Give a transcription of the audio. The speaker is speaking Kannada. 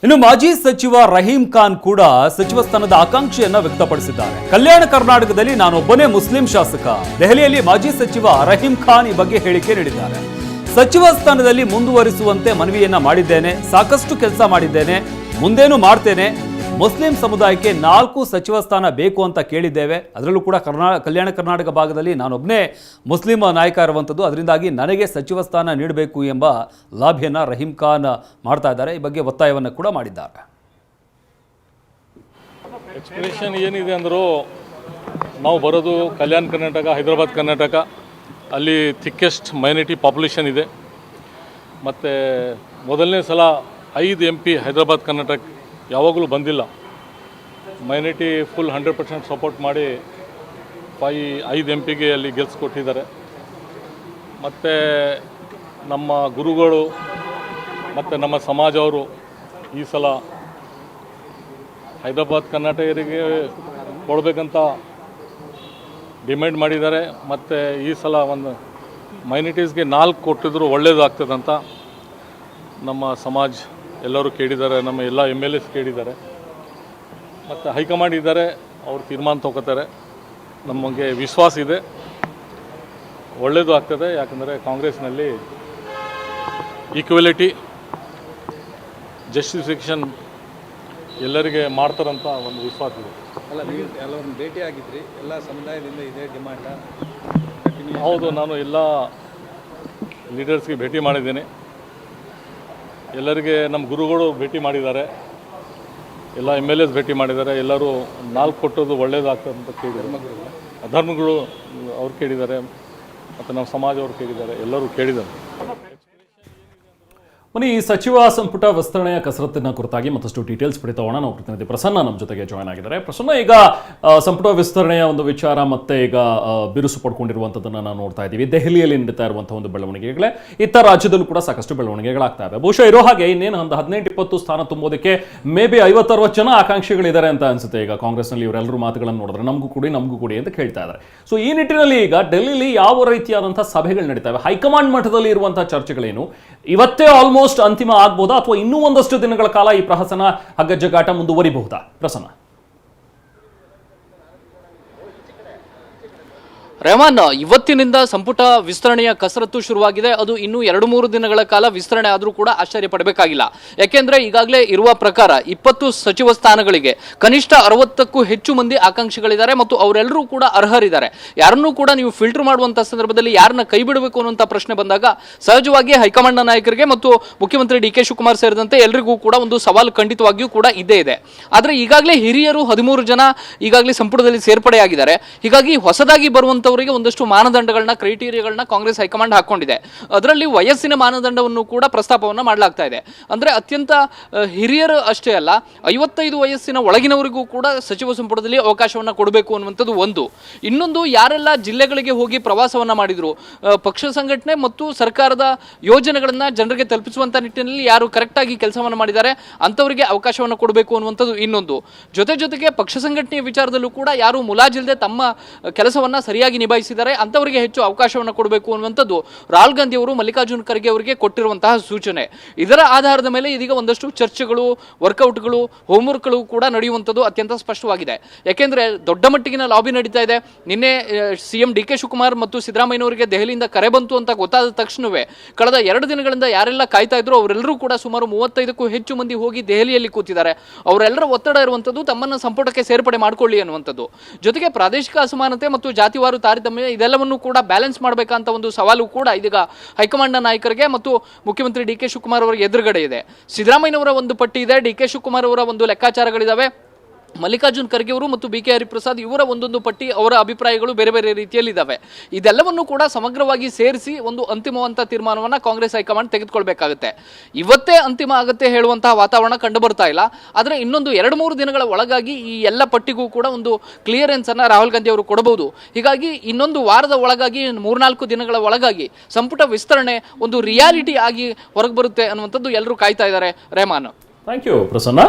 ಇನ್ನು ಮಾಜಿ ಸಚಿವ ರಹೀಂ ಖಾನ್ ಕೂಡ ಸಚಿವ ಸ್ಥಾನದ ಆಕಾಂಕ್ಷೆಯನ್ನ ವ್ಯಕ್ತಪಡಿಸಿದ್ದಾರೆ. ಕಲ್ಯಾಣ ಕರ್ನಾಟಕದಲ್ಲಿ ನಾನೊಬ್ಬನೇ ಮುಸ್ಲಿಂ ಶಾಸಕ. ದೆಹಲಿಯಲ್ಲಿ ಮಾಜಿ ಸಚಿವ ರಹೀಂ ಖಾನ್ ಈ ಬಗ್ಗೆ ಹೇಳಿಕೆ ನೀಡಿದ್ದಾರೆ. ಸಚಿವ ಸ್ಥಾನದಲ್ಲಿ ಮುಂದುವರಿಸುವಂತೆ ಮನವಿಯನ್ನ ಮಾಡಿದ್ದೇನೆ. ಸಾಕಷ್ಟು ಕೆಲಸ ಮಾಡಿದ್ದೇನೆ, ಮುಂದೇನು ಮಾಡ್ತೇನೆ. ಮುಸ್ಲಿಂ ಸಮುದಾಯಕ್ಕೆ 4 ಸಚಿವ ಸ್ಥಾನ ಬೇಕು ಅಂತ ಕೇಳಿದ್ದೇವೆ. ಅದರಲ್ಲೂ ಕೂಡ ಕಲ್ಯಾಣ ಕರ್ನಾಟಕ ಭಾಗದಲ್ಲಿ ನಾನೊಬ್ಬನೇ ಮುಸ್ಲಿಂ ನಾಯಕ ಇರುವಂಥದ್ದು. ಅದರಿಂದಾಗಿ ನನಗೆ ಸಚಿವ ಸ್ಥಾನ ನೀಡಬೇಕು ಎಂಬ ಲಾಭಿಯನ್ನು ರಹೀಂ ಖಾನ್ ಮಾಡ್ತಾ ಇದ್ದಾರೆ. ಈ ಬಗ್ಗೆ ಒತ್ತಾಯವನ್ನು ಕೂಡ ಮಾಡಿದ್ದಾರೆ. ಎಕ್ಸ್ಪ್ರೆಷನ್ ಏನಿದೆ ಅಂದರೂ ನಾವು ಬರೋದು ಕಲ್ಯಾಣ ಕರ್ನಾಟಕ, ಹೈದರಾಬಾದ್ ಕರ್ನಾಟಕ, ಅಲ್ಲಿ ಥಿಕ್ಕೆಸ್ಟ್ ಮೈನಾರಿಟಿ ಪಾಪ್ಯುಲೇಷನ್ ಇದೆ. ಮತ್ತು ಮೊದಲನೇ ಸಲ 5 MP ಹೈದರಾಬಾದ್ ಕರ್ನಾಟಕ ಯಾವಾಗಲೂ ಬಂದಿಲ್ಲ. ಮೈನಾರಿಟಿ ಫುಲ್ 100% ಸಪೋರ್ಟ್ ಮಾಡಿ 5 MPಗೆ ಅಲ್ಲಿ ಗೆಲ್ಲಿಸ್ಕೊಟ್ಟಿದ್ದಾರೆ. ಮತ್ತು ನಮ್ಮ ಗುರುಗಳು ಮತ್ತು ನಮ್ಮ ಸಮಾಜವರು ಈ ಸಲ ಹೈದರಾಬಾದ್ ಕರ್ನಾಟಕರಿಗೆ ಕೊಡಬೇಕಂತ ಡಿಮ್ಯಾಂಡ್ ಮಾಡಿದ್ದಾರೆ. ಮತ್ತು ಈ ಸಲ ಒಂದು ಮೈನಾರಿಟೀಸ್ಗೆ 4 ಕೊಟ್ಟಿದ್ರು ಒಳ್ಳೆಯದಾಗ್ತದಂತ ನಮ್ಮ ಸಮಾಜ ಎಲ್ಲರೂ ಕೇಳಿದ್ದಾರೆ. ನಮ್ಮ ಎಲ್ಲ MLAs ಕೇಳಿದ್ದಾರೆ. ಮತ್ತು ಹೈಕಮಾಂಡ್ ಇದ್ದಾರೆ, ಅವ್ರು ತೀರ್ಮಾನ ತಗೋತಾರೆ. ನಮಗೆ ವಿಶ್ವಾಸ ಇದೆ ಒಳ್ಳೆಯದು ಆಗ್ತದೆ. ಯಾಕಂದರೆ ಕಾಂಗ್ರೆಸ್ನಲ್ಲಿ ಈಕ್ವಾಲಿಟಿ, ಜಸ್ಟಿಫಿಕೇಷನ್ ಎಲ್ಲರಿಗೆ ಮಾಡ್ತಾರಂತ ಒಂದು ವಿಶ್ವಾಸ ಇದೆ. ಅಲ್ಲ, ನೀವು ಎಲ್ಲರನ್ನು ಭೇಟಿ ಆಗಿದ್ರಿ, ಎಲ್ಲ ಸಮುದಾಯದಿಂದ ಇದೇ ಡಿಮಾಂಡ? ಹೌದು, ನಾನು ಎಲ್ಲ ಲೀಡರ್ಸ್ಗೆ ಭೇಟಿ ಮಾಡಿದ್ದೇನೆ. ಎಲ್ಲರಿಗೆ ನಮ್ಮ ಗುರುಗಳು ಭೇಟಿ ಮಾಡಿದ್ದಾರೆ, ಎಲ್ಲ MLAs ಭೇಟಿ ಮಾಡಿದ್ದಾರೆ. ಎಲ್ಲರೂ 4 ಕೊಟ್ಟೋದು ಒಳ್ಳೆಯದಾಗ್ತದೆ ಅಂತ ಕೇಳಿದ್ದಾರೆ. ಧರ್ಮಗಳು ಅವ್ರು ಕೇಳಿದ್ದಾರೆ, ಮತ್ತು ನಮ್ಮ ಸಮಾಜ ಅವರು ಕೇಳಿದ್ದಾರೆ, ಎಲ್ಲರೂ ಕೇಳಿದ್ದಾರೆ. ಈ ಸಚಿವ ಸಂಪುಟ ವಿಸ್ತರಣೆಯ ಕಸರತ್ತಿನ ಕುರಿತಾಗಿ ಮತ್ತಷ್ಟು ಡೀಟೇಲ್ಸ್ ಪಡಿತಾವೋಣ. ನಾವು ಪ್ರತಿನಿಧಿ ಪ್ರಸನ್ನ ನಮ್ಮ ಜೊತೆಗೆ ಜಾಯ್ನ್ ಆಗಿದ್ದಾರೆ. ಪ್ರಸನ್ನ, ಈಗ ಸಂಪುಟ ವಿಸ್ತರಣೆಯ ಒಂದು ವಿಚಾರ ಮತ್ತೆ ಈಗ ಬಿರುಸು ಪಡ್ಕೊಂಡಿರುವಂಥದ್ದನ್ನು ನಾವು ನೋಡ್ತಾ ಇದ್ದೀವಿ. ದೆಹಲಿಯಲ್ಲಿ ನಡೀತಾ ಇರುವಂತಹ ಒಂದು ಬೆಳವಣಿಗೆಗಳೇ ಇತರ ರಾಜ್ಯದಲ್ಲೂ ಕೂಡ ಸಾಕಷ್ಟು ಬೆಳವಣಿಗೆಗಳಾಗ್ತಾ ಇವೆ. ಬಹುಶಃ ಇರೋ ಹಾಗೆ ಇನ್ನೇನು ಒಂದು 18-20 ಸ್ಥಾನ ತುಂಬೋದಕ್ಕೆ ಮೇ ಬಿ 50-60 ಜನ ಆಕಾಂಕ್ಷಿಗಳಿದ್ದಾರೆ ಅಂತ ಅನ್ಸುತ್ತೆ. ಈಗ ಕಾಂಗ್ರೆಸ್ನಲ್ಲಿ ಇವರೆಲ್ಲರೂ ಮಾತುಗಳನ್ನು ನೋಡಿದ್ರೆ ನಮಗೂ ಕೊಡಿ ಅಂತ ಕೇಳ್ತಾ ಇದ್ದಾರೆ. ಸೊ ಈ ನಿಟ್ಟಿನಲ್ಲಿ ಈಗ ಡೆಲ್ಲಿಲಿ ಯಾವ ರೀತಿಯಾದಂತಹ ಸಭೆಗಳು ನಡೀತಾ ಇವೆ, ಹೈಕಮಾಂಡ್ ಮಟ್ಟದಲ್ಲಿ ಇರುವಂತಹ ಚರ್ಚೆಗಳೇನು, ಇವತ್ತೇ ಆಲ್ಮೋಸ್ಟ್ ಅಂತಿಮ ಆಗ್ಬೋದಾ ಅಥವಾ ಇನ್ನೂ ಒಂದಷ್ಟು ದಿನಗಳ ಕಾಲ ಈ ಪ್ರಹಸನ ಹಗ್ಗಜಗ್ಗಾಟ ಮುಂದುವರಿಬಹುದಾ? ಪ್ರಸನ್ನ, ರೆಹಮಾನ್, ಇವತ್ತಿನಿಂದ ಸಂಪುಟ ವಿಸ್ತರಣೆಯ ಕಸರತ್ತು ಶುರುವಾಗಿದೆ. ಅದು ಇನ್ನೂ 2-3 ದಿನಗಳ ಕಾಲ ವಿಸ್ತರಣೆ ಆದರೂ ಕೂಡ ಆಶ್ಚರ್ಯ ಪಡಬೇಕಾಗಿಲ್ಲ. ಯಾಕೆಂದ್ರೆ ಈಗಾಗಲೇ ಇರುವ ಪ್ರಕಾರ 20 ಸಚಿವ ಸ್ಥಾನಗಳಿಗೆ ಕನಿಷ್ಠ 60ಕ್ಕೂ ಹೆಚ್ಚು ಮಂದಿ ಆಕಾಂಕ್ಷಿಗಳಿದ್ದಾರೆ ಮತ್ತು ಅವರೆಲ್ಲರೂ ಕೂಡ ಅರ್ಹರಿದ್ದಾರೆ. ಯಾರನ್ನೂ ಕೂಡ ನೀವು ಫಿಲ್ಟರ್ ಮಾಡುವಂತಹ ಸಂದರ್ಭದಲ್ಲಿ ಯಾರನ್ನ ಕೈ ಬಿಡಬೇಕು ಅನ್ನುವಂಥ ಪ್ರಶ್ನೆ ಬಂದಾಗ ಸಹಜವಾಗಿ ಹೈಕಮಾಂಡ್ನ ನಾಯಕರಿಗೆ ಮತ್ತು ಮುಖ್ಯಮಂತ್ರಿ DK ಶಿವಕುಮಾರ್ ಸೇರಿದಂತೆ ಎಲ್ಲರಿಗೂ ಕೂಡ ಒಂದು ಸವಾಲು ಖಂಡಿತವಾಗಿಯೂ ಕೂಡ ಇದ್ದೇ ಇದೆ. ಆದರೆ ಈಗಾಗಲೇ ಹಿರಿಯರು 13 ಜನ ಈಗಾಗಲೇ ಸಂಪುಟದಲ್ಲಿ ಸೇರ್ಪಡೆಯಾಗಿದ್ದಾರೆ. ಹೀಗಾಗಿ ಹೊಸದಾಗಿ ಬರುವಂತ ಒಂದಷ್ಟು ಮಾನದಂಡಗಳನ್ನ, ಕ್ರೈಟೀರಿಯಾಗಳನ್ನ ಕಾಂಗ್ರೆಸ್ ಹೈಕಮಾಂಡ್ ಹಾಕೊಂಡಿದೆ. ಅದರಲ್ಲಿ ವಯಸ್ಸಿನ ಮಾನದಂಡವನ್ನು ಕೂಡ ಪ್ರಸ್ತಾಪವನ್ನು ಮಾಡಲಾಗ್ತಾ ಇದೆ. ಅಂದ್ರೆ ಅತ್ಯಂತ ಹಿರಿಯರು ಅಷ್ಟೇ ಅಲ್ಲ, 55 ವಯಸ್ಸಿನ ಒಳಗಿನವರಿಗೂ ಕೂಡ ಸಚಿವ ಸಂಪುಟದಲ್ಲಿ ಅವಕಾಶವನ್ನ ಕೊಡಬೇಕು ಅನ್ನುವಂಥದ್ದು ಒಂದು. ಇನ್ನೊಂದು, ಯಾರೆಲ್ಲ ಜಿಲ್ಲೆಗಳಿಗೆ ಹೋಗಿ ಪ್ರವಾಸವನ್ನ ಮಾಡಿದ್ರು, ಪಕ್ಷ ಸಂಘಟನೆ ಮತ್ತು ಸರ್ಕಾರದ ಯೋಜನೆಗಳನ್ನ ಜನರಿಗೆ ತಲುಪಿಸುವಂತ ನಿಟ್ಟಿನಲ್ಲಿ ಯಾರು ಕರೆಕ್ಟ್ ಆಗಿ ಕೆಲಸವನ್ನ ಮಾಡಿದ್ದಾರೆ ಅಂತವರಿಗೆ ಅವಕಾಶವನ್ನ ಕೊಡಬೇಕು ಅನ್ನುವಂಥದ್ದು ಇನ್ನೊಂದು. ಜೊತೆಗೆ ಪಕ್ಷ ಸಂಘಟನೆಯ ವಿಚಾರದಲ್ಲೂ ಕೂಡ ಯಾರು ಮುಲಾಜಿಲ್ಲದೆ ತಮ್ಮ ಕೆಲಸವನ್ನ ಸರಿಯಾಗಿ ನಿಭಾಯಿಸಿದ್ದಾರೆ ಅಂತವರಿಗೆ ಹೆಚ್ಚು ಅವಕಾಶವನ್ನು ಕೊಡಬೇಕು ಅನ್ನುವಂಥದ್ದು ರಾಹುಲ್ ಗಾಂಧಿ ಅವರು ಮಲ್ಲಿಕಾರ್ಜುನ್ ಖರ್ಗೆ ಅವರಿಗೆ ಕೊಟ್ಟಿರುವಂತಹ ಸೂಚನೆ. ಇದರ ಆಧಾರದ ಮೇಲೆ ಇದೀಗ ಒಂದಷ್ಟು ಚರ್ಚೆಗಳು, ವರ್ಕೌಟ್ಗಳು, ಹೋಮ್ವರ್ಕ್ಗಳು ಕೂಡ ನಡೆಯುವಂಥದ್ದು ಅತ್ಯಂತ ಸ್ಪಷ್ಟವಾಗಿದೆ. ಯಾಕೆಂದ್ರೆ ದೊಡ್ಡ ಮಟ್ಟಿಗಿನ ಲಾಬಿ ನಡೀತಾ ಇದೆ. ನಿನ್ನೆ CM DK ಶಿವಕುಮಾರ್ ಮತ್ತು ಸಿದ್ದರಾಮಯ್ಯನವರಿಗೆ ದೆಹಲಿಯಿಂದ ಕರೆ ಬಂತು ಅಂತ ಗೊತ್ತಾದ ತಕ್ಷಣವೇ ಕಳೆದ 2 ದಿನಗಳಿಂದ ಯಾರೆಲ್ಲ ಕಾಯ್ತಾ ಇದ್ರು ಅವರೆಲ್ಲರೂ ಕೂಡ ಸುಮಾರು 35ಕ್ಕೂ ಹೆಚ್ಚು ಮಂದಿ ಹೋಗಿ ದೆಹಲಿಯಲ್ಲಿ ಕೂತಿದ್ದಾರೆ. ಅವರೆಲ್ಲರ ಒತ್ತಡ ಇರುವಂಥದ್ದು ತಮ್ಮನ್ನ ಸಂಪುಟಕ್ಕೆ ಸೇರ್ಪಡೆ ಮಾಡಿಕೊಳ್ಳಿ ಅನ್ನುವಂಥದ್ದು. ಜೊತೆಗೆ ಪ್ರಾದೇಶಿಕ ಅಸಮಾನತೆ ಮತ್ತು ಜಾತಿವಾರು ತಾರತಮ್ಯ ಇದೆಲ್ಲವನ್ನೂ ಕೂಡ ಬ್ಯಾಲೆನ್ಸ್ ಮಾಡಬೇಕಂತ ಒಂದು ಸವಾಲು ಕೂಡ ಇದೀಗ ಹೈಕಮಾಂಡ್ನ ನಾಯಕರಿಗೆ ಮತ್ತು ಮುಖ್ಯಮಂತ್ರಿ DK ಶಿವಕುಮಾರ್ ಅವರ ಎದುರುಗಡೆ ಇದೆ. ಸಿದ್ದರಾಮಯ್ಯನವರ ಒಂದು ಪಟ್ಟಿ ಇದೆ, DK ಶಿವಕುಮಾರ್ ಅವರ ಒಂದು ಲೆಕ್ಕಾಚಾರಗಳಿದಾವೆ, ಮಲ್ಲಿಕಾರ್ಜುನ್ ಖರ್ಗೆ ಅವರು ಮತ್ತು BK ಹರಿಪ್ರಸಾದ್ ಇವರ ಒಂದೊಂದು ಪಟ್ಟಿ, ಅವರ ಅಭಿಪ್ರಾಯಗಳು ಬೇರೆ ಬೇರೆ ರೀತಿಯಲ್ಲಿ ಇದ್ದಾವೆ. ಇದೆಲ್ಲವನ್ನು ಕೂಡ ಸಮಗ್ರವಾಗಿ ಸೇರಿಸಿ ಒಂದು ಅಂತಿಮವಂತ ತೀರ್ಮಾನವನ್ನ ಕಾಂಗ್ರೆಸ್ ಹೈಕಮಾಂಡ್ ತೆಗೆದುಕೊಳ್ಬೇಕಾಗುತ್ತೆ. ಇವತ್ತೇ ಅಂತಿಮ ಆಗುತ್ತೆ ಹೇಳುವಂತಹ ವಾತಾವರಣ ಕಂಡು ಬರ್ತಾ ಇಲ್ಲ. ಆದರೆ ಇನ್ನೊಂದು 2-3 ದಿನಗಳ ಒಳಗಾಗಿ ಈ ಎಲ್ಲ ಪಟ್ಟಿಗೂ ಕೂಡ ಒಂದು ಕ್ಲಿಯರೆನ್ಸ್ ಅನ್ನ ರಾಹುಲ್ ಗಾಂಧಿ ಅವರು ಕೊಡಬಹುದು. ಹೀಗಾಗಿ ಇನ್ನೊಂದು ವಾರದ ಒಳಗಾಗಿ, 3-4 ದಿನಗಳ ಒಳಗಾಗಿ ಸಂಪುಟ ವಿಸ್ತರಣೆ ಒಂದು ರಿಯಾಲಿಟಿ ಆಗಿ ಹೊರಗೆ ಬರುತ್ತೆ ಅನ್ನುವಂಥದ್ದು ಎಲ್ಲರೂ ಕಾಯ್ತಾ ಇದ್ದಾರೆ. Rehman, thank you Prasanna.